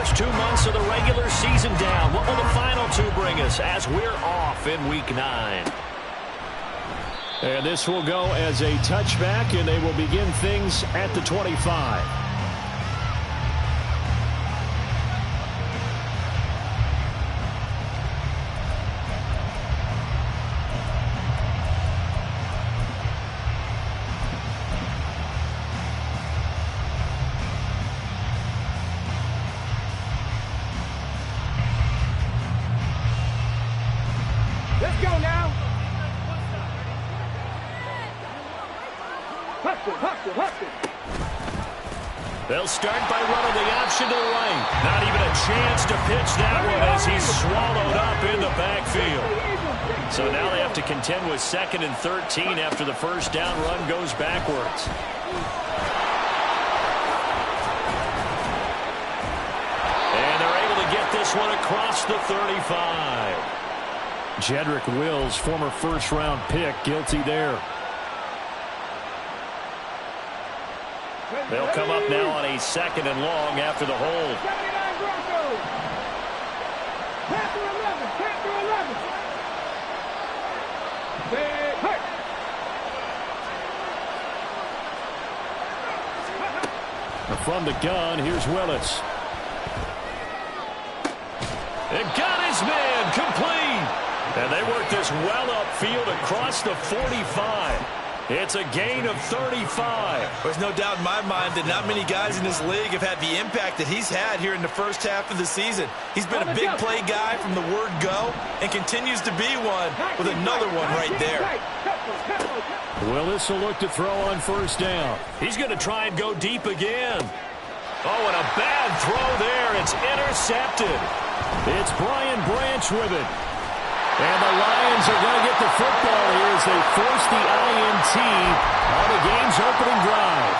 first 2 months of the regular season down. What will the final two bring us as we're off in Week 9? And this will go as a touchback, and they will begin things at the 25. Let's go now. They'll start by running the option to the right. Not even a chance to pitch that one as he's swallowed up in the backfield. So now they have to contend with 2nd and 13 after the first down run goes backwards. And they're able to get this one across the 35. Jedrick Wills, former first-round pick, guilty there. They'll come up now on a 2nd and long after the hold. From the gun, here's Willis. It got his man complete. And they work this well upfield across the 45. It's a gain of 35. There's no doubt in my mind that not many guys in this league have had the impact that he's had here in the first half of the season. He's been a big play guy from the word go and continues to be one with another one right there. Willis will look to throw on first down. He's going to try and go deep again. Oh, and a bad throw there. It's intercepted. It's Brian Branch with it. And the Lions are going to get the football here as they force the INT on the game's opening drive.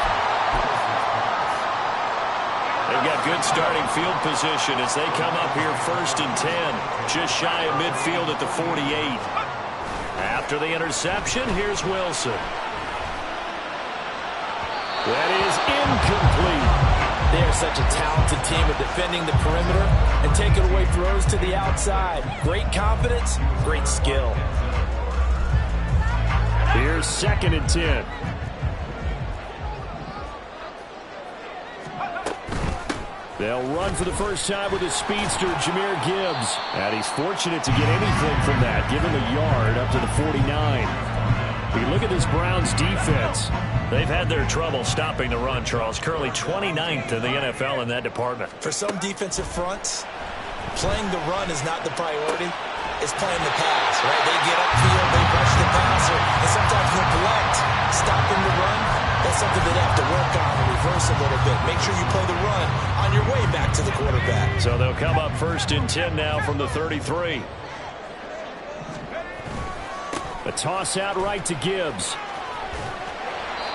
They've got good starting field position as they come up here 1st and 10, just shy of midfield at the 48. After the interception, here's Wilson. That is incomplete. They are such a talented team at defending the perimeter and taking away throws to the outside. Great confidence, great skill. Here's 2nd and 10. They'll run for the first time with his speedster, Jahmyr Gibbs. And he's fortunate to get anything from that, given the yard up to the 49. We look at this Browns defense. They've had their trouble stopping the run, Charles. Currently 29th in the NFL in that department. For some defensive fronts, playing the run is not the priority. It's playing the pass, right? They get upfield, they rush the passer, and sometimes neglect stopping the run. That's something they have to work on and reverse a little bit. Make sure you play the run on your way back to the quarterback. So they'll come up 1st and 10 now from the 33. A toss out right to Gibbs.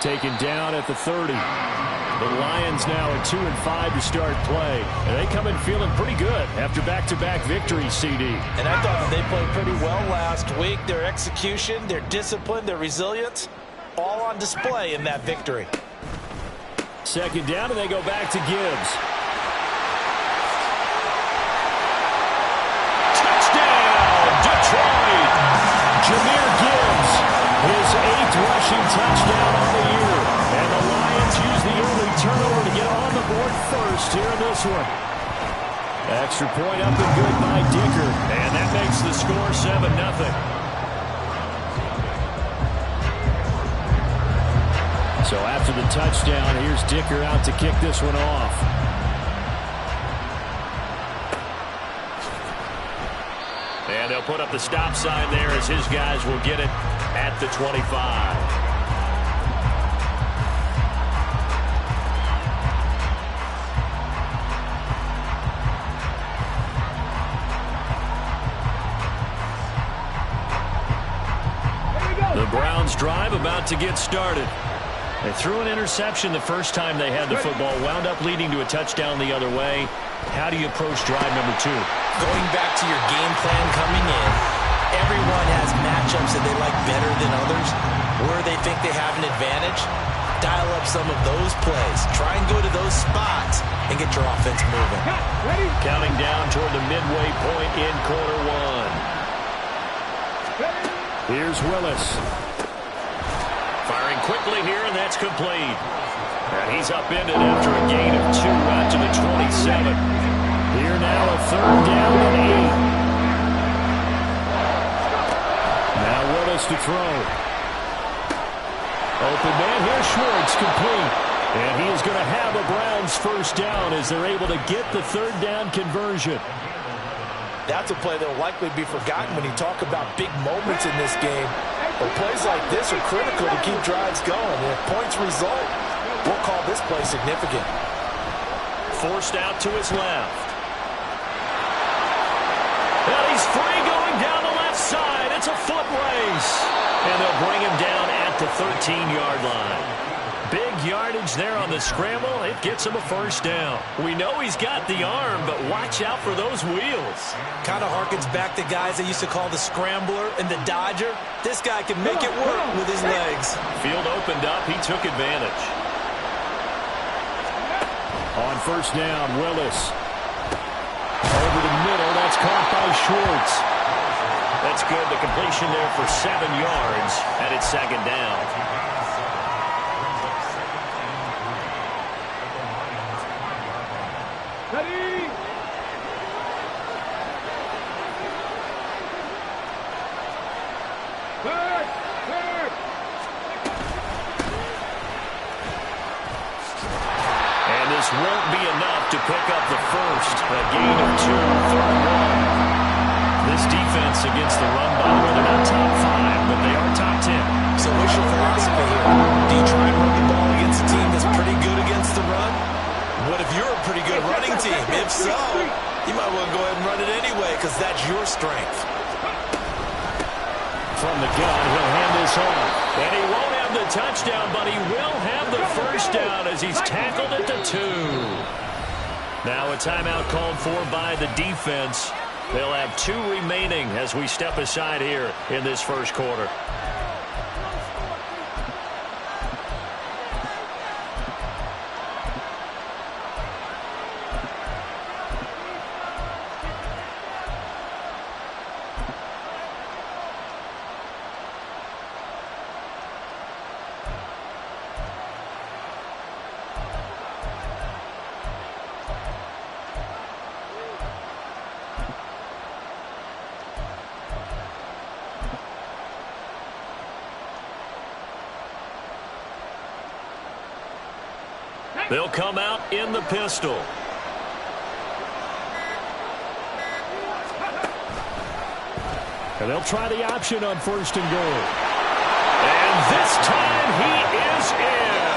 Taken down at the 30. The Lions now at 2-5 to start play. And they come in feeling pretty good after back-to-back victories, CD. And I thought that they played pretty well last week. Their execution, their discipline, their resilience, all on display in that victory. 2nd down, and they go back to Gibbs. Touchdown, Detroit! Jahmyr Gibbs, his 8th rushing touchdown on the year. And the Lions use the early turnover to get on the board first here in this one. Extra point up and good by Dicker. And that makes the score 7-0. So after the touchdown, here's Dicker out to kick this one off. And they'll put up the stop sign there as his guys will get it at the 25. The Browns drive about to get started. They threw an interception the first time they had the football, wound up leading to a touchdown the other way. How do you approach drive number 2? Going back to your game plan coming in, everyone has matchups that they like better than others, where they think they have an advantage. dial up some of those plays. Try and go to those spots and get your offense moving. Counting down toward the midway point in quarter one. Here's Willis. Firing quickly here, and that's complete. And he's upended after a gain of 2 out to the 27. Here now a 3rd down and 8. Now Willis to throw. Open man here, Schwartz, complete. And he is going to have a Browns first down as they're able to get the 3rd down conversion. That's a play that will likely be forgotten when you talk about big moments in this game. But plays like this are critical to keep drives going. And if points result, we'll call this play significant. Forced out to his left. And he's free going down the left side. It's a foot race. And they'll bring him down at the 13-yard line. Big yardage there on the scramble. It gets him a first down. We know he's got the arm, but watch out for those wheels. Kind of harkens back to guys they used to call the scrambler and the dodger. This guy can make it work with his legs. Field opened up. He took advantage. On first down, Willis. Over the middle. That's caught by Schwartz. That's good. The completion there for 7 yards, and it's 2nd down. Won't be enough to pick up the first. A gain of 2, 3rd and 1. This defense against the run, by the way, they're not top 5, but they are top 10. So what's your philosophy here? Do you try and run the ball against a team that's pretty good against the run? What if you're a pretty good running team? If so, you might want to go ahead and run it anyway because that's your strength. From the gun, he'll hand this off. And he won't have the touchdown, but he will have the first down as he's tackled at the 2. Now a timeout called for by the defense. They'll have 2 remaining as we step aside here in this first quarter. They'll come out in the pistol. And they'll try the option on 1st and goal. And this time he is in.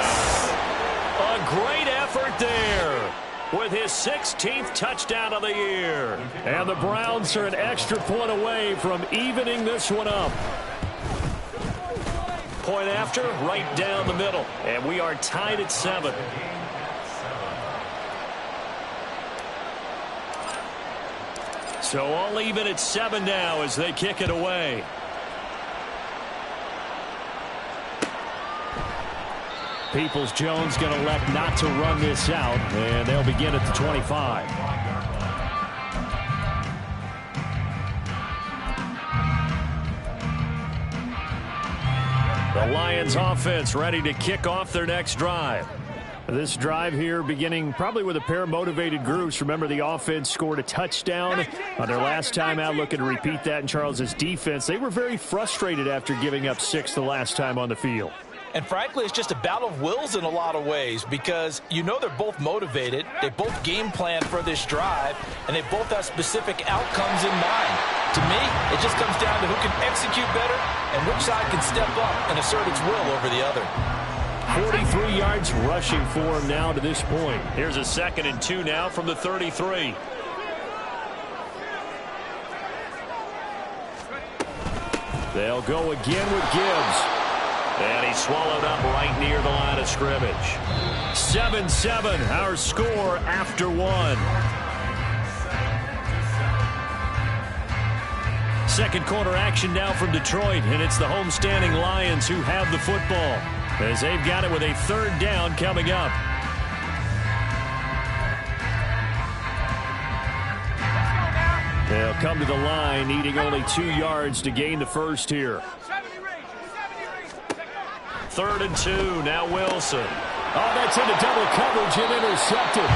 A great effort there with his 16th touchdown of the year. And the Browns are an extra point away from evening this one up. Point after, right down the middle. And we are tied at 7. So all even at 7 now as they kick it away. Peoples-Jones going to elect not to run this out, and they'll begin at the 25. The Lions offense ready to kick off their next drive. This drive here beginning probably with a pair of motivated groups. Remember, the offense scored a touchdown on their last time out, looking to repeat that in Charles's defense. They were very frustrated after giving up 6 the last time on the field. And frankly, it's just a battle of wills in a lot of ways because you know they're both motivated, they both game plan for this drive, and they both have specific outcomes in mind. To me, it just comes down to who can execute better and which side can step up and assert its will over the other. 43 yards rushing for him now to this point. Here's a 2nd and 2 now from the 33. They'll go again with Gibbs. And he's swallowed up right near the line of scrimmage. 7-7, our score after 1. Second quarter action now from Detroit, and it's the homestanding Lions who have the football. as they've got it with a third down coming up. They'll come to the line, needing only 2 yards to gain the first here. 3rd and 2, now Wilson. Oh, that's into double coverage and intercepted.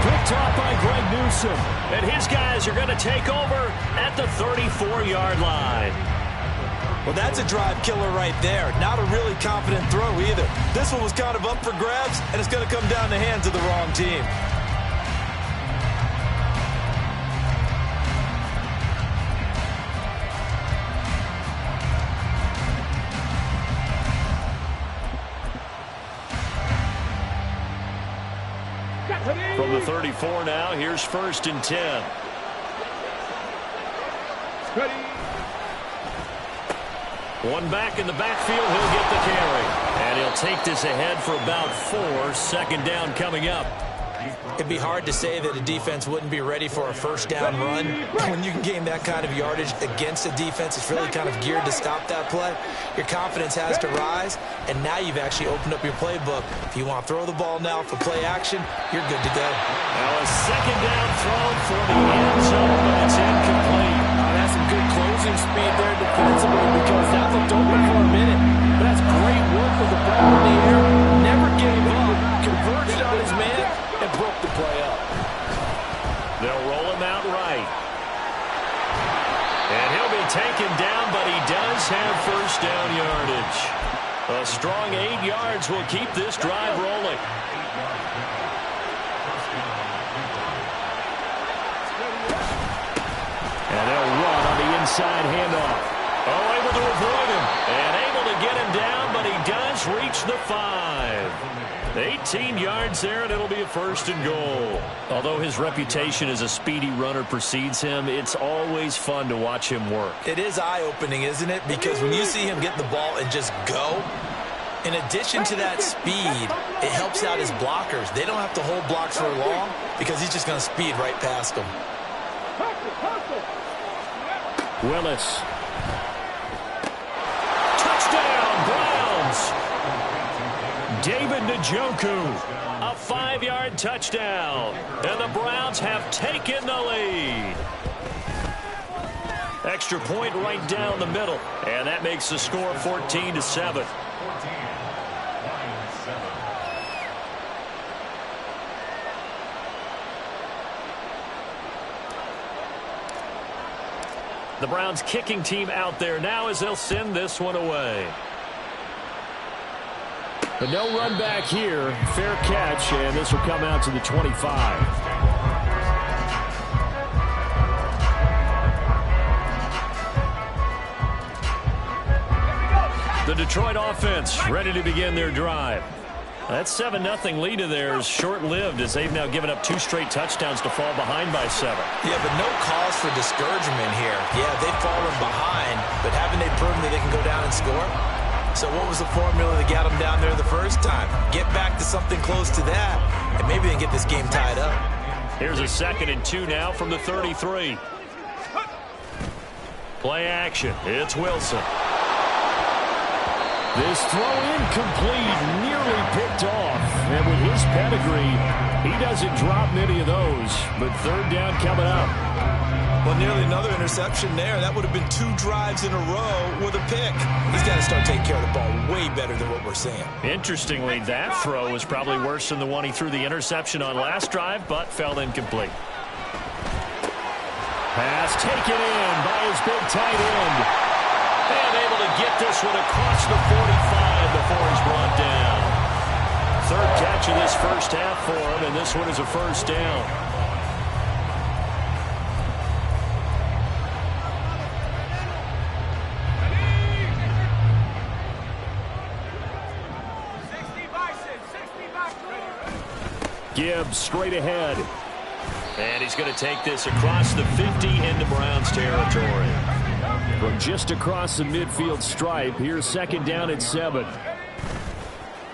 Picked off by Greg Newsome. And his guys are going to take over at the 34-yard line. Well, that's a drive killer right there. Not a really confident throw either. This one was kind of up for grabs, and it's going to come down the hands of the wrong team. From the 34 now, here's 1st and 10. One back in the backfield, he'll get the carry. And he'll take this ahead for about 4. 2nd down coming up. It'd be hard to say that a defense wouldn't be ready for a first down run. When you can gain that kind of yardage against a defense, it's really kind of geared to stop that play. Your confidence has to rise, and now you've actually opened up your playbook. If you want to throw the ball now for play action, you're good to go. Now a 2nd down throw for the end zone, but it's incomplete. That's some good closing speed there defensively because that looked open for a minute. But that's great work with the ball in the air. Never gave up, converged on his man, and broke the play up. They'll roll him out right. And he'll be taken down, but he does have first down yardage. A strong 8 yards will keep this drive rolling. And they'll run on the inside handoff. Oh, able to avoid him. And able to get him down, but he does reach the 5. 18 yards there, and it'll be a 1st and goal. Although his reputation as a speedy runner precedes him, it's always fun to watch him work. It is eye-opening, isn't it? Because when you see him get the ball and just go, in addition to that speed, it helps out his blockers. They don't have to hold blocks for long because he's just going to speed right past them. Willis. Touchdown, Browns! David Njoku, a 5-yard touchdown. And the Browns have taken the lead. Extra point right down the middle. And that makes the score 14-7. The Browns kicking team out there now as they'll send this one away. But no run back here. Fair catch, and this will come out to the 25. The Detroit offense ready to begin their drive. That 7-0 lead of theirs short-lived as they've now given up 2 straight touchdowns to fall behind by 7. Yeah, but no cause for discouragement here. Yeah, they've fallen behind, but haven't they proven that they can go down and score? So what was the formula that got them down there the first time? Get back to something close to that, and maybe they can get this game tied up. Here's a 2nd and 2 now from the 33. Play action. It's Wilson. This throw incomplete, nearly picked off. And with his pedigree, he doesn't drop many of those. But 3rd down coming up. Well, nearly another interception there. That would have been 2 drives in a row with a pick. He's got to start taking care of the ball way better than what we're seeing. Interestingly, that throw was probably worse than the one he threw the interception on last drive, but fell incomplete. Pass taken in by his big tight end. And able to get this one across the 45 before he's brought down. 3rd catch of this first half for him, and this one is a 1st down. Gibbs straight ahead. And he's going to take this across the 50 into Browns territory. From just across the midfield stripe, here's 2nd down at 7.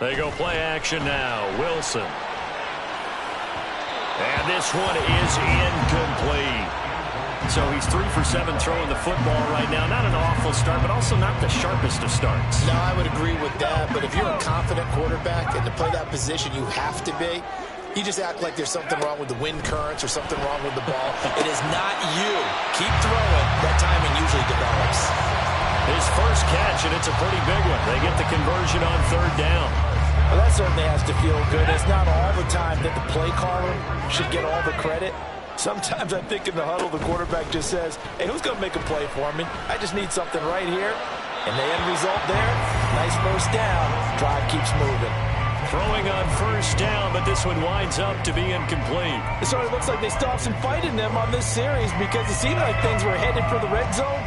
They go play action now. Wilson. And this one is incomplete. So he's 3 for 7 throwing the football right now. Not an awful start, but also not the sharpest of starts. No, I would agree with that. But if you're a confident quarterback and to play that position, you have to be. You just act like there's something wrong with the wind currents or something wrong with the ball. It is not you. Keep throwing. That timing usually develops. His first catch, and it's a pretty big one. They get the conversion on 3rd down. Well, that certainly has to feel good. It's not all the time that the play caller should get all the credit. Sometimes I think in the huddle, the quarterback just says, hey, who's going to make a play for me? I just need something right here. And the end result there, nice first down. Drive keeps moving. Throwing on 1st down, but this one winds up to be incomplete. It sort of looks like they still have some fight in them on this series because it seemed like things were headed for the red zone.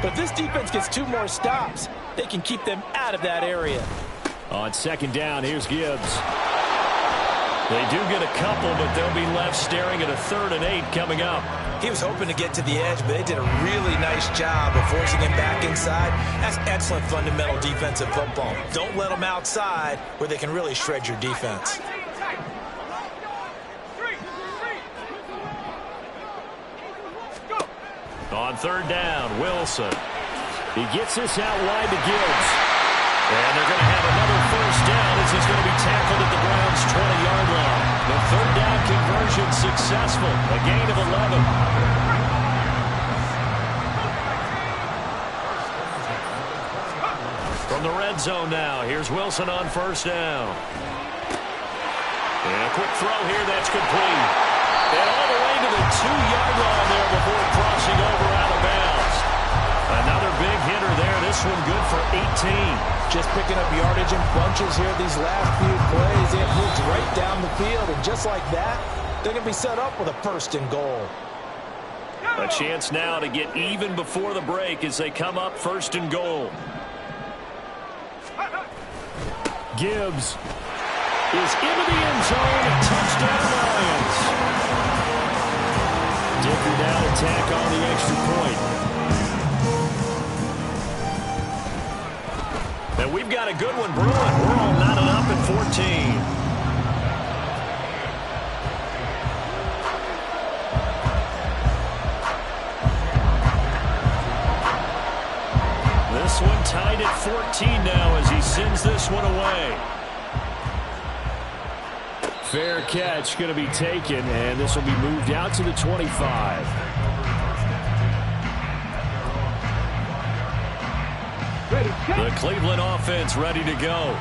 But if this defense gets 2 more stops, they can keep them out of that area. On 2nd down, here's Gibbs. They do get a couple, but they'll be left staring at a 3rd and 8 coming up. He was hoping to get to the edge, but they did a really nice job of forcing him back inside. That's excellent fundamental defensive football. Don't let them outside where they can really shred your defense. On 3rd down, Wilson. He gets this out wide to Gibbs. And they're going to have another 1st down as he's going to be tackled at the Browns' 20-yard line. The 3rd down conversion successful. A gain of 11. From the red zone now, here's Wilson on 1st down. And a quick throw here, that's complete. And all the way to the 2-yard line there before crossing over out of bounds. Another big hitter there. This one good for 18. Just picking up yardage in bunches here these last few plays. They have moved right down the field, and just like that, they're going to be set up with a 1st and goal. A chance now to get even before the break as they come up 1st and goal. Gibbs is into the end zone. Touchdown, Lions. Dicker now to tack on the extra point. And we've got a good one brewing. We're all knotted up at 14. This one tied at 14 now as he sends this one away. Fair catch going to be taken, and this will be moved out to the 25. The Cleveland offense ready to go.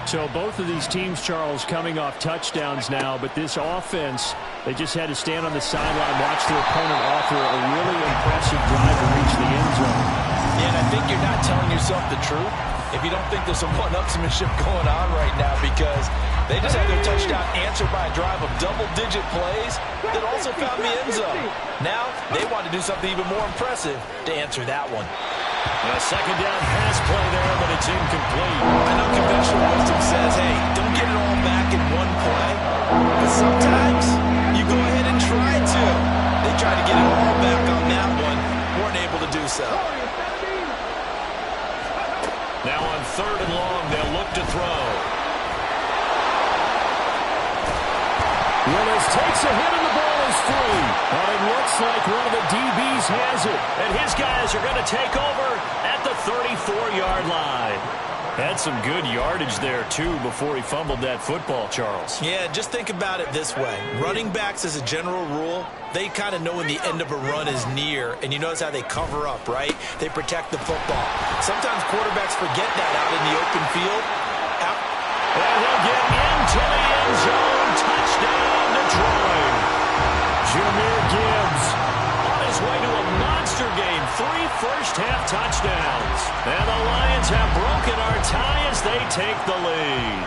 So both of these teams, Charles, coming off touchdowns now, but this offense, they just had to stand on the sideline, watch their opponent offer a really impressive drive to reach the end zone. Yeah, and I think you're not telling yourself the truth if you don't think there's some one-upsmanship going on right now, because they just had their touchdown answered by a drive of double-digit plays that also found the end zone. Now they want to do something even more impressive to answer that one. A 2nd down pass play there, but it's incomplete. I know conventional wisdom says, hey, don't get it all back in one play. But sometimes you go ahead and try to. They tried to get it all back on that one. Weren't able to do so. Now on 3rd and long, they'll look to throw. Willis takes a hit and the ball is free. But it looks like one of the DBs has it. And his guys are going to take over at the 34-yard line. Had some good yardage there, too, before he fumbled that football, Charles. Yeah, just think about it this way. Running backs, as a general rule, they kind of know when the end of a run is near, and you notice how they cover up, right? They protect the football. Sometimes quarterbacks forget that out in the open field. And he'll get into the end zone. Touchdown, Detroit. Jahmyr Gibbs on his way to a monster game. 3 first-half touchdowns. And the Lions have broken our tie as they take the lead.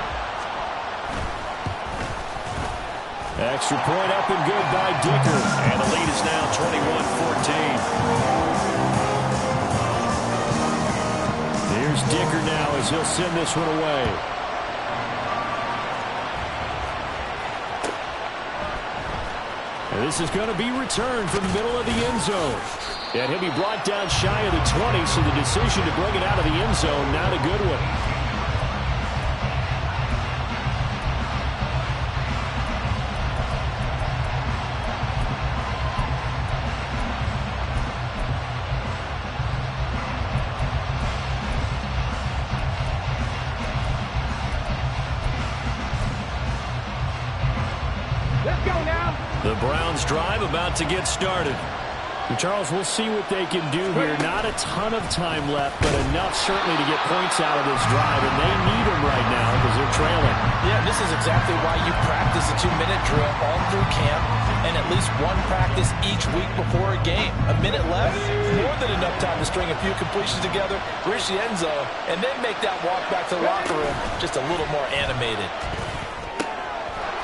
Extra point up and good by Dicker. And the lead is now 21-14. Here's Dicker now as he'll send this one away. And this is going to be returned from the middle of the end zone. And he'll be brought down shy of the 20, so the decision to bring it out of the end zone, not a good one. The Browns drive about to get started. Charles, we'll see what they can do here. Not a ton of time left, but enough certainly to get points out of this drive, and they need them right now because they're trailing. Yeah, this is exactly why you practice a 2-minute drill all through camp and at least one practice each week before a game. A minute left, more than enough time to string a few completions together, reach the end zone, and then make that walk back to the locker room just a little more animated.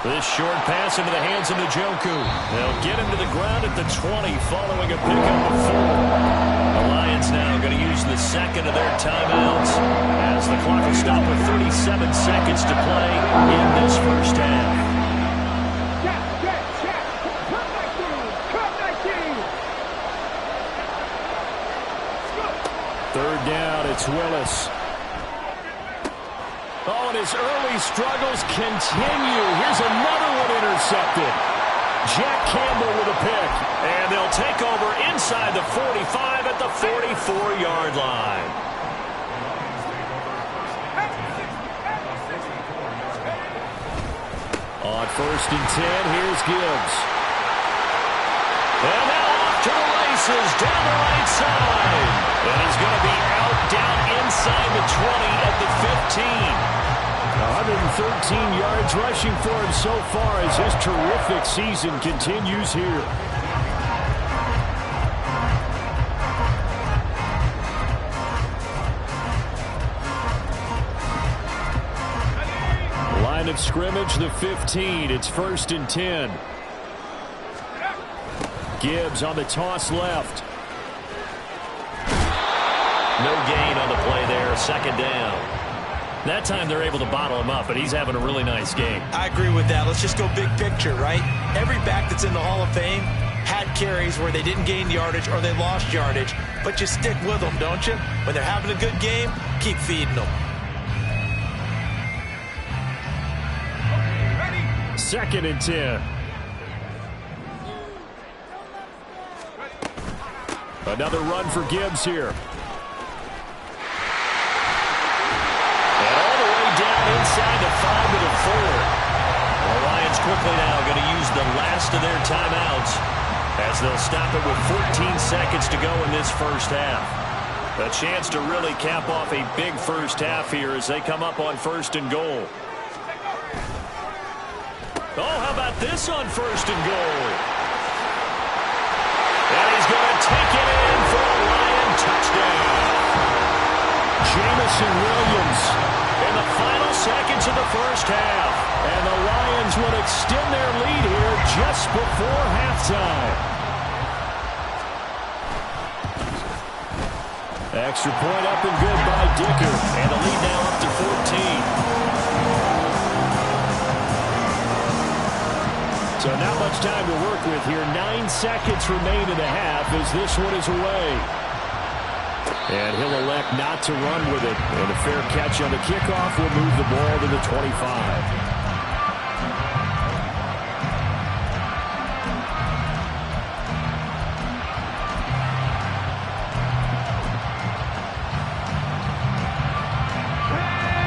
This short pass into the hands of Njoku. They'll get him to the ground at the 20 following a pickup of 4. The Lions now going to use the second of their timeouts as the clock will stop with 37 seconds to play in this first half. Third down, it's Willis. Oh, and his early struggles continue. Here's another one intercepted. Jack Campbell with a pick. And they'll take over inside the 45 at the 44-yard line. On 1st and 10, here's Gibbs. And now off to the races down the right side. And he's going to be out down inside the 20 at the 15. 113 yards rushing for him so far as his terrific season continues here. Line of scrimmage, the 15. It's 1st and 10. Gibbs on the toss left. No gain on the play there. 2nd down. That time they're able to bottle him up, but he's having a really nice game. I agree with that. Let's just go big picture, right? Every back that's in the Hall of Fame had carries where they didn't gain yardage or they lost yardage, but you stick with them, don't you? When they're having a good game, keep feeding them. 2nd and 10. Another run for Gibbs here. Inside the 5 to the 4. The Lions quickly now going to use the last of their timeouts as they'll stop it with 14 seconds to go in this first half. A chance to really cap off a big first half here as they come up on 1st and goal. Oh, how about this on 1st and goal? And he's going to take it in for a Lion touchdown. Jamison Williams in the final seconds of the first half. And the Lions will extend their lead here just before halftime. Extra point up and good by Dicker. And the lead now up to 14. So not much time to work with here. 9 seconds remain in the half as this one is away. And he'll elect not to run with it. And a fair catch on the kickoff will move the ball to the 25.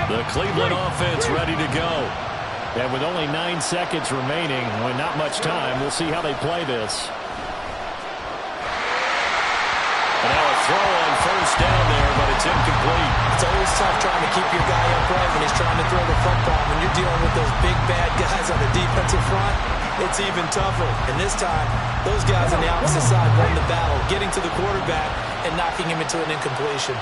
The Cleveland offense ready to go. And with only 9 seconds remaining, when not much time, we'll see how they play this. And now a throw on 1st down there, but it's incomplete. It's always tough trying to keep your guy upright when he's trying to throw the football. When you're dealing with those big, bad guys on the defensive front, it's even tougher. And this time, those guys on the opposite side won the battle, getting to the quarterback and knocking him into an incompletion.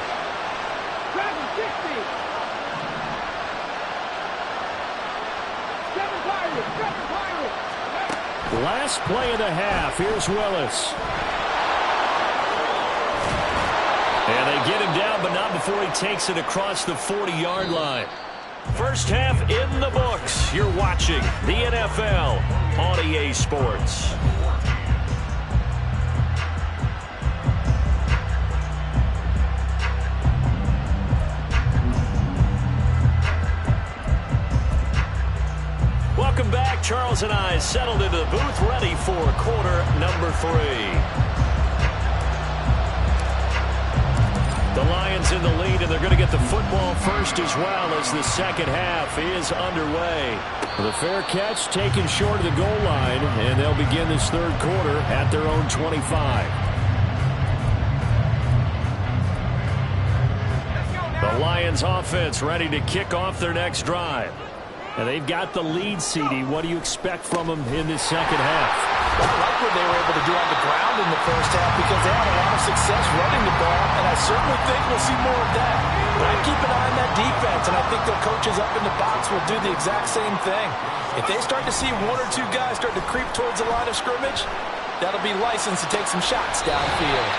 Last play of the half. Here's Willis. And they get him down, but not before he takes it across the 40-yard line. First half in the books. You're watching the NFL on EA Sports. Welcome back. Charles and I settled into the booth, ready for quarter number 3. The Lions in the lead, and they're going to get the football first as well as the second half is underway. The fair catch taken short of the goal line, and they'll begin this third quarter at their own 25. The Lions offense ready to kick off their next drive. And they've got the lead, CD. What do you expect from them in this second half? I like what they were able to do on the ground in the first half because they had a lot of success running the ball, and I certainly think we'll see more of that. But I keep an eye on that defense, and I think their coaches up in the box will do the exact same thing. If they start to see one or two guys start to creep towards the line of scrimmage, that'll be licensed to take some shots downfield.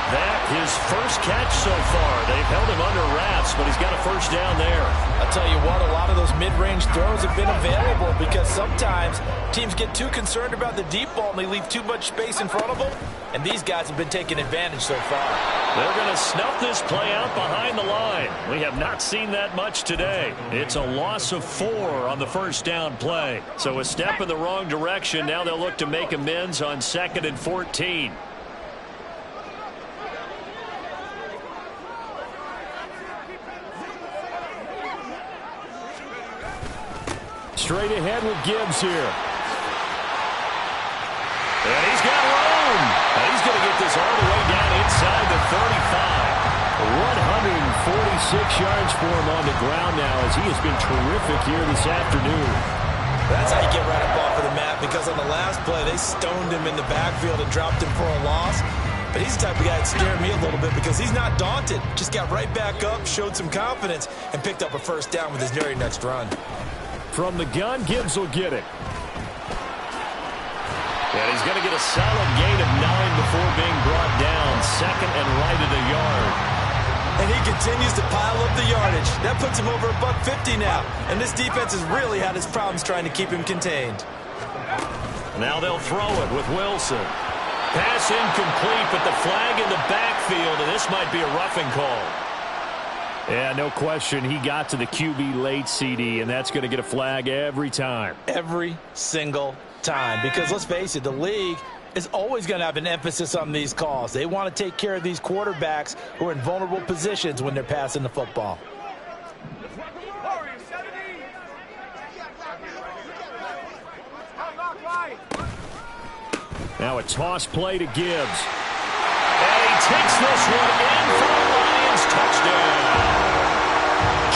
That his first catch so far. They've held him under wraps, but he's got a first down there. I'll tell you what, a lot of those mid-range throws have been available because sometimes teams get too concerned about the deep ball and they leave too much space in front of them, and these guys have been taking advantage so far. They're going to snuff this play out behind the line. We have not seen that much today. It's a loss of 4 on the first down play. So a step in the wrong direction. Now they'll look to make amends on 2nd and 14. Straight ahead with Gibbs here. And he's got room. And he's going to get this all the way down inside the 35. 146 yards for him on the ground now as he has been terrific here this afternoon. That's how you get right up off of the mat, because on the last play, they stoned him in the backfield and dropped him for a loss. But he's the type of guy that scared me a little bit because he's not daunted. Just got right back up, showed some confidence, and picked up a first down with his very next run. From the gun, Gibbs will get it. And he's going to get a solid gain of 9 before being brought down. 2nd and right at a yard. And he continues to pile up the yardage. That puts him over $150 now. And this defense has really had its problems trying to keep him contained. Now they'll throw it with Wilson. Pass incomplete, but the flag in the backfield, and this might be a roughing call. Yeah, no question. He got to the QB late, CD, and that's going to get a flag every time. Every single time. Because let's face it, the league is always going to have an emphasis on these calls. They want to take care of these quarterbacks who are in vulnerable positions when they're passing the football. Now a toss play to Gibbs. And he takes this one in for the Lions touchdown.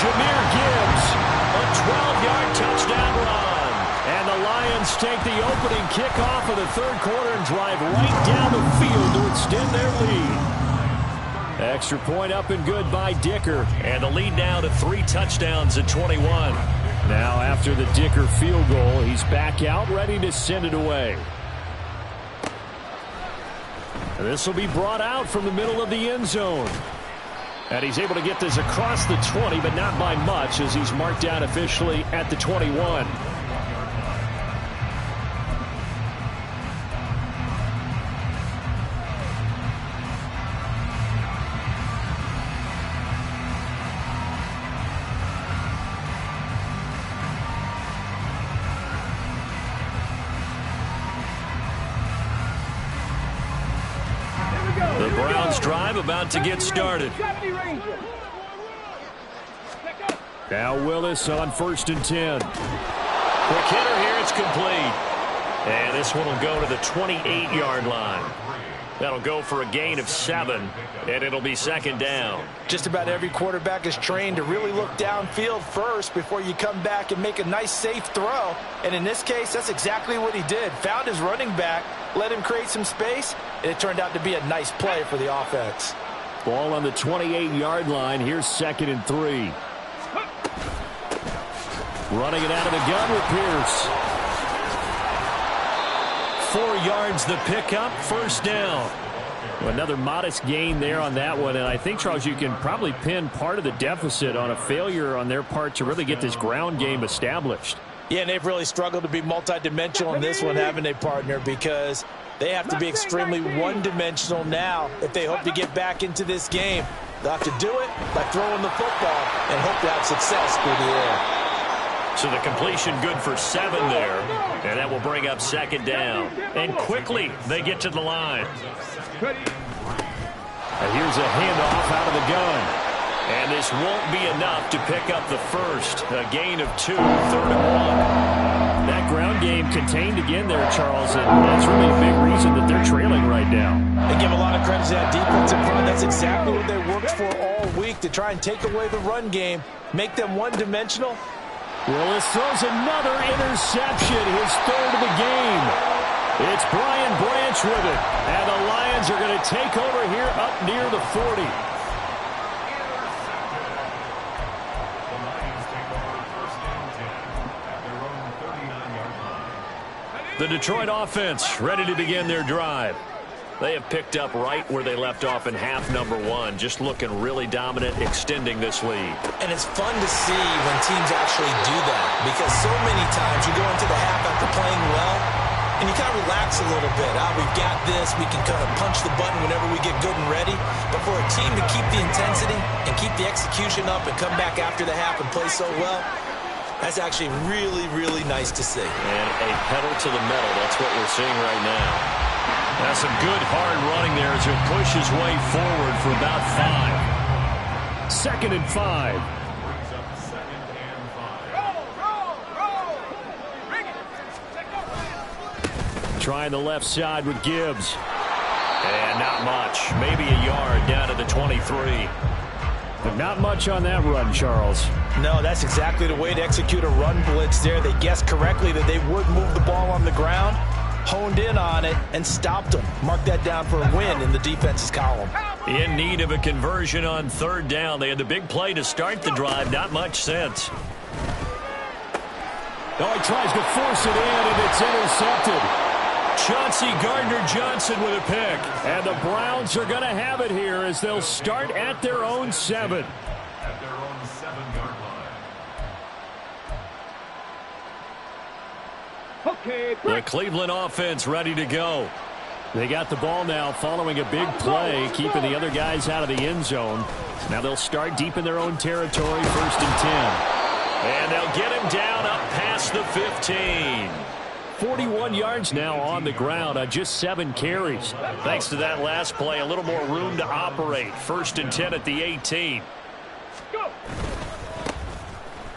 Jahmyr Gibbs, A 12-yard touchdown run. and the Lions take the opening kickoff of the third quarter and drive right down the field to extend their lead. Extra point up and good by Dicker. And the lead now to 3 touchdowns at 21. Now after the Dicker field goal, he's back out ready to send it away. This will be brought out from the middle of the end zone. And he's able to get this across the 20, but not by much, as he's marked down officially at the 21. The Browns drive about to get started. Now Willis on 1st and 10. Quick hitter here, it's complete. And this one will go to the 28-yard line. That'll go for a gain of 7, and it'll be 2nd down. Just about every quarterback is trained to really look downfield first before you come back and make a nice, safe throw. And in this case, that's exactly what he did. Found his running back, let him create some space, and it turned out to be a nice play for the offense. Ball on the 28-yard line. Here's 2nd and 3. Running it out of the gun with Pierce. 4 yards the pickup, first down. Well, another modest gain there on that one, and I think, Charles, you can probably pin part of the deficit on a failure on their part to really get this ground game established. Yeah, and they've really struggled to be multidimensional in this one, haven't they, partner? Because they have to be extremely one-dimensional now if they hope to get back into this game. They'll have to do it by throwing the football and hope to have success through the air. So the completion good for 7 there, and that will bring up 2nd down. And quickly they get to the line. And here's a handoff out of the gun. And this won't be enough to pick up the first. A gain of 2, 3rd and 1. That ground game contained again there, Charles, and that's really a big reason that they're trailing right now. They give a lot of credit to that defensive front. That's exactly what they worked for all week, to try and take away the run game, make them one-dimensional. Willis throws another interception, his 3rd of the game. It's Brian Branch with it, and the Lions are going to take over here up near the 40. The Detroit offense ready to begin their drive. They have picked up right where they left off in half number 1, just looking really dominant, extending this lead. And it's fun to see when teams actually do that, because so many times you go into the half after playing well, and you kind of relax a little bit. We've got this. We can kind of punch the button whenever we get good and ready. But for a team to keep the intensity and keep the execution up and come back after the half and play so well, that's actually really, really nice to see. And a pedal to the metal. That's what we're seeing right now. That's some good hard running there as he'll push his way forward for about 5. 2nd and 5. Trying the left side with Gibbs. And not much. Maybe a yard down to the 23. But not much on that run, Charles. No, that's exactly the way to execute a run blitz there. They guessed correctly that they would move the ball on the ground, honed in on it, and stopped them. Mark that down for a win in the defense's column. In need of a conversion on 3rd down. They had the big play to start the drive. Not much sense. Oh, he tries to force it in, and it's intercepted. Chauncey Gardner-Johnson with a pick. And the Browns are going to have it here as they'll start at their own 7. At their own 7-yard line. Okay, The Cleveland offense ready to go. They got the ball now following a big play, keeping the other guys out of the end zone. Now they'll start deep in their own territory, 1st and 10. And they'll get him down up past the 15. 41 yards now on the ground on just 7 carries. Thanks to that last play, a little more room to operate. 1st and 10 at the 18.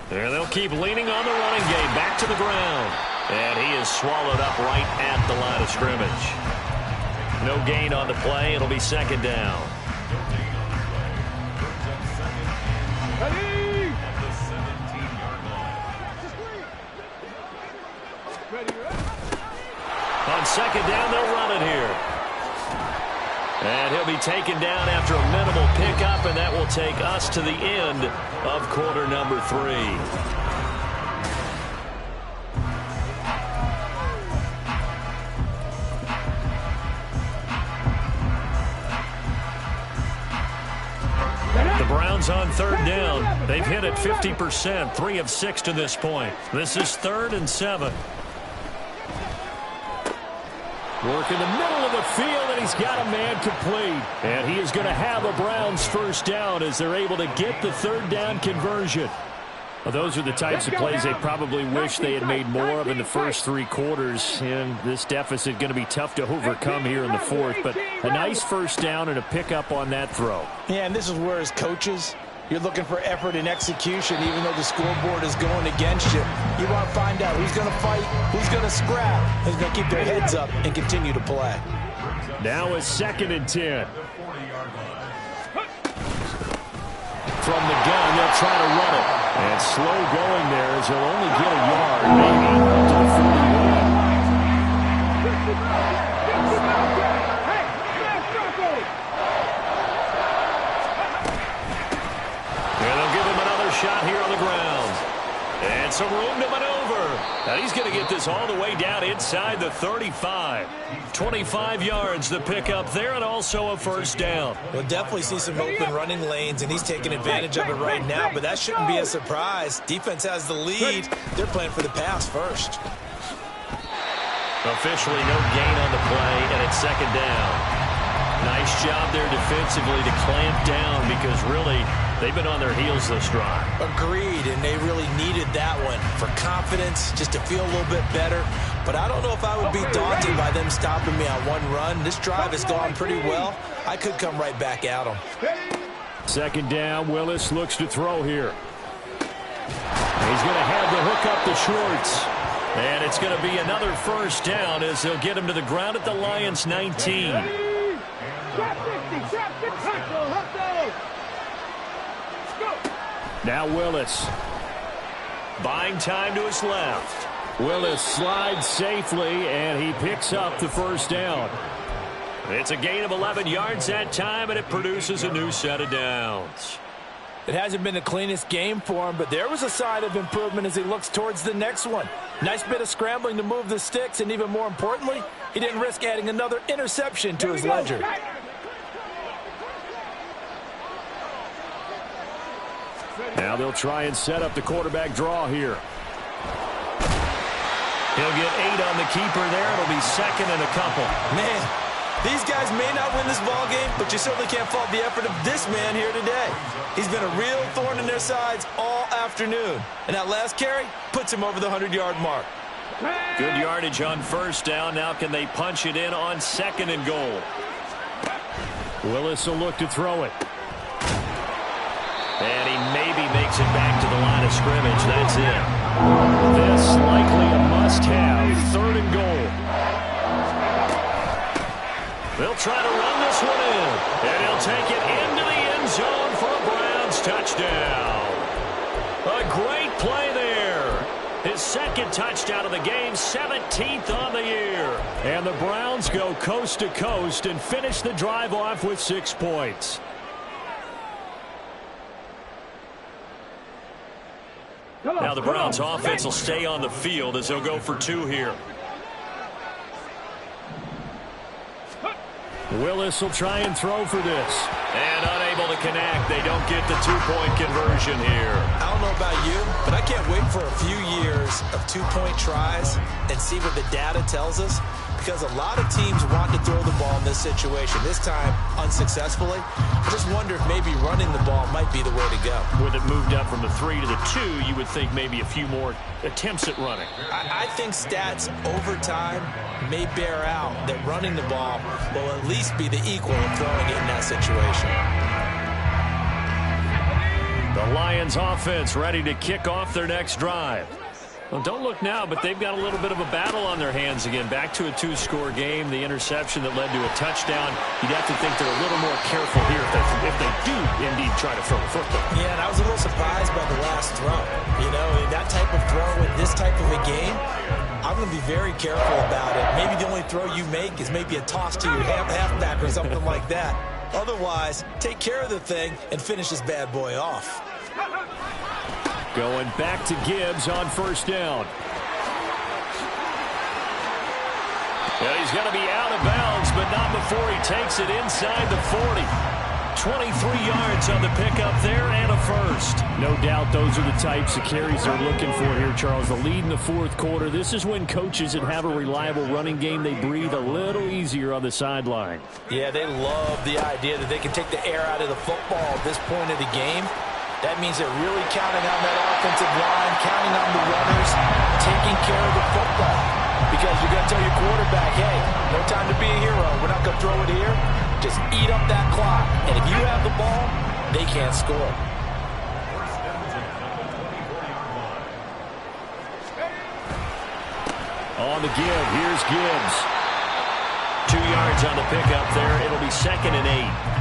And they'll keep leaning on the running game. Back to the ground. And he is swallowed up right at the line of scrimmage. No gain on the play. It'll be 2nd down. On 2nd down, they'll run it here. And he'll be taken down after a minimal pickup, and that will take us to the end of quarter number 3. The Browns on 3rd down. They've hit it 50%, 3 of 6 to this point. This is 3rd and 7. Work in the middle of the field, and he's got a man complete. And he is going to have a Browns 1st down as they're able to get the 3rd down conversion. Well, those are the types of plays they probably wish they had made more of in the first 3 quarters. And this deficit going to be tough to overcome here in the 4th. But a nice 1st down and a pickup on that throw. Yeah, and this is where as coaches, you're looking for effort and execution, even though the scoreboard is going against you. You want to find out who's going to fight, who's going to scrap, who's going to keep their heads up and continue to play. Now a 2nd and 10. From the gun, they'll try to run it. And slow going there as he'll only get a yard, maybe, to the 41. And they'll give him another shot here on the ground. And some room to maneuver. Now he's going to get this all the way down inside the 35. 25 yards to pick up there, and also a 1st down. We'll definitely see some open running lanes, and he's taking advantage of it right now, but that shouldn't be a surprise. Defense has the lead. They're playing for the pass first. Officially no gain on the play, and it's 2nd down. Nice job there defensively to clamp down because really they've been on their heels this drive. Agreed, and they really needed that one for confidence, just to feel a little bit better. But I don't know if I would be daunted by them stopping me on one run. This drive has gone pretty well. I could come right back at them. Second down, Willis looks to throw here. He's going to have the hook up the shorts. And it's going to be another first down as they'll get him to the ground at the Lions' 19. Now Willis. Buying time to his left. Willis slides safely, and he picks up the first down. It's a gain of 11 yards that time, and it produces a new set of downs. It hasn't been the cleanest game for him, but there was a sign of improvement as he looks towards the next one. Nice bit of scrambling to move the sticks, and even more importantly, he didn't risk adding another interception to his ledger. Now they'll try and set up the quarterback draw here. He'll get 8 on the keeper there. It'll be second and a couple. Man, these guys may not win this ball game, but you certainly can't fault the effort of this man here today. He's been a real thorn in their sides all afternoon. And that last carry puts him over the 100-yard mark. Good yardage on first down. Now can they punch it in on second and goal? Willis will look to throw it. And he maybe makes it back to the line of scrimmage. That's it. This likely a must-have. Third and goal. They'll try to run this one in. And he'll take it into the end zone for a Browns touchdown. A great play there. His second touchdown of the game, 17th on the year. And the Browns go coast to coast and finish the drive off with 6 points. Now the Browns offense will stay on the field as they'll go for 2 here. Willis will try and throw for this. And unable to connect. They don't get the 2-point conversion here. I don't know about you, but I can't wait for a few years of 2-point tries and see what the data tells us. Because a lot of teams want to throw the ball in this situation, this time unsuccessfully. I just wonder if maybe running the ball might be the way to go. With it moved up from the 3 to the 2, you would think maybe a few more attempts at running. I think stats over time may bear out that running the ball will at least be the equal of throwing it in that situation. The Lions offense ready to kick off their next drive. Well, don't look now, but they've got a little bit of a battle on their hands again. Back to a 2-score game. The interception that led to a touchdown. You'd have to think they're a little more careful here if they do indeed try to throw the football. Yeah, and I was a little surprised by the last throw. You know, that type of throw in this type of a game, I'm going to be very careful about it. Maybe the only throw you make is maybe a toss to your halfback or something like that. Otherwise, take care of the thing and finish this bad boy off. Going back to Gibbs on first down. Well, he's going to be out of bounds, but not before he takes it inside the 40. 23 yards on the pickup there and a first. No doubt those are the types of carries they're looking for here, Charles. The lead in the fourth quarter. This is when coaches that have a reliable running game, they breathe a little easier on the sideline. Yeah, they love the idea that they can take the air out of the football at this point of the game. That means they're really counting on that offensive line, counting on the runners, taking care of the football. Because you're going to tell your quarterback, hey, no time to be a hero. We're not going to throw it here. Just eat up that clock. And if you have the ball, they can't score. On the give, here's Gibbs. 2 yards on the pickup there. It'll be second and 8.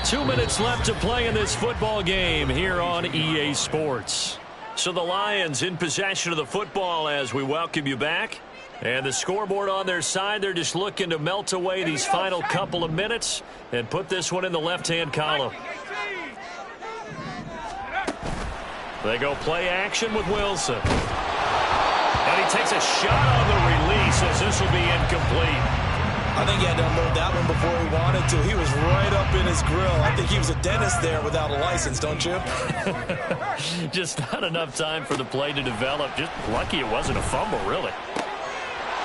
2 minutes left to play in this football game here on EA Sports. So the Lions in possession of the football as we welcome you back. And the scoreboard on their side, they're just looking to melt away these final couple of minutes and put this one in the left-hand column. They go play action with Wilson. And he takes a shot on the release as this will be incomplete. I think he had to unload that one before he wanted to. He was right up in his grill. I think he was a dentist there without a license, don't you? Just not enough time for the play to develop. Just lucky it wasn't a fumble, really.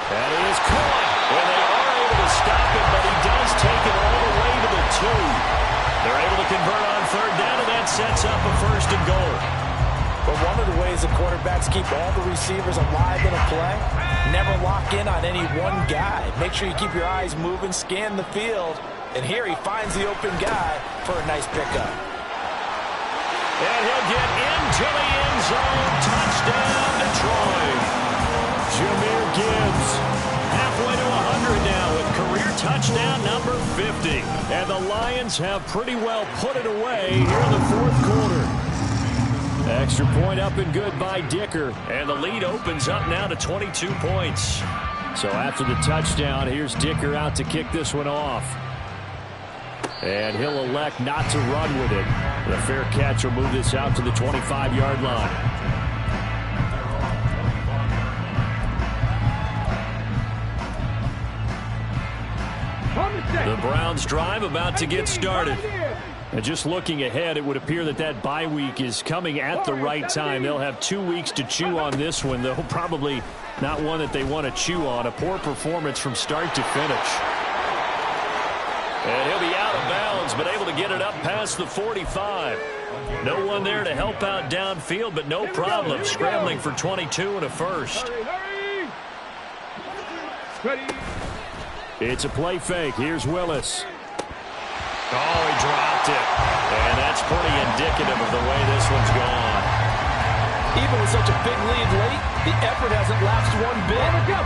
That is caught. Well, they are able to stop it, but he does take it all the way to the 2. They're able to convert on third down, and that sets up a first and goal. But one of the ways the quarterbacks keep all the receivers alive in a play, never lock in on any one guy. Make sure you keep your eyes moving, scan the field, And here he finds the open guy for a nice pickup. And he'll get into the end zone. Touchdown, Detroit. Jahmyr Gibbs. Halfway to 100 now with career touchdown number 50. And the Lions have pretty well put it away here in the fourth quarter. Extra point up and good by Dicker. And the lead opens up now to 22 points. So after the touchdown, here's Dicker out to kick this one off. And he'll elect not to run with it. The fair catch will move this out to the 25-yard line. The Browns drive about to get started. And just looking ahead, it would appear that that bye week is coming at the right time. They'll have 2 weeks to chew on this one, though probably not one that they want to chew on. A poor performance from start to finish. And he'll be out of bounds, but able to get it up past the 45. No one there to help out downfield, but no problem. Scrambling for 22 and a first. It's a play fake. Here's Willis. Oh, he dropped it. And that's pretty indicative of the way this one's gone. Even with such a big lead late, the effort hasn't lapsed one bit.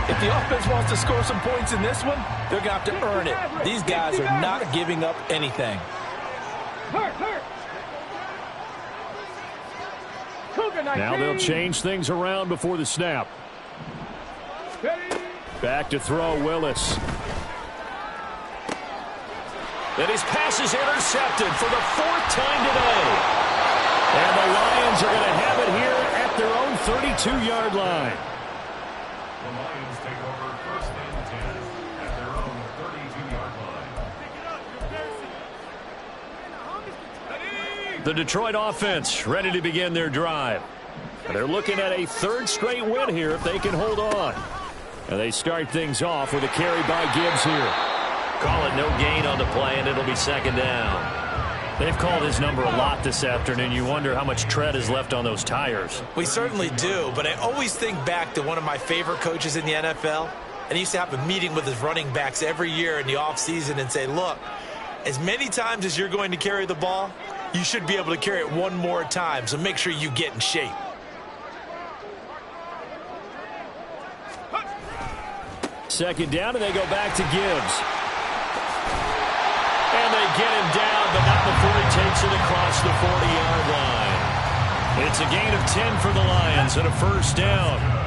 If the offense wants to score some points in this one, they're going to have to earn it. These guys are not giving up anything. Now they'll change things around before the snap. Back to throw, Willis. And his pass is intercepted for the 4th time today. And the Lions are going to have it here at their own 32-yard line. The Lions take over 1st and 10 at their own 32-yard line. The Detroit offense ready to begin their drive. They're looking at a 3rd straight win here if they can hold on. And they start things off with a carry by Gibbs here. Call it no gain on the play, and it'll be 2nd down. They've called his number a lot this afternoon. You wonder how much tread is left on those tires. We certainly do, but I always think back to one of my favorite coaches in the NFL. And he used to have a meeting with his running backs every year in the offseason and say, look, as many times as you're going to carry the ball, you should be able to carry it one more time, so make sure you get in shape. Second down, and they go back to Gibbs. And they get him down, but not before he takes it across the 40-yard line. It's a gain of 10 for the Lions and a 1st down.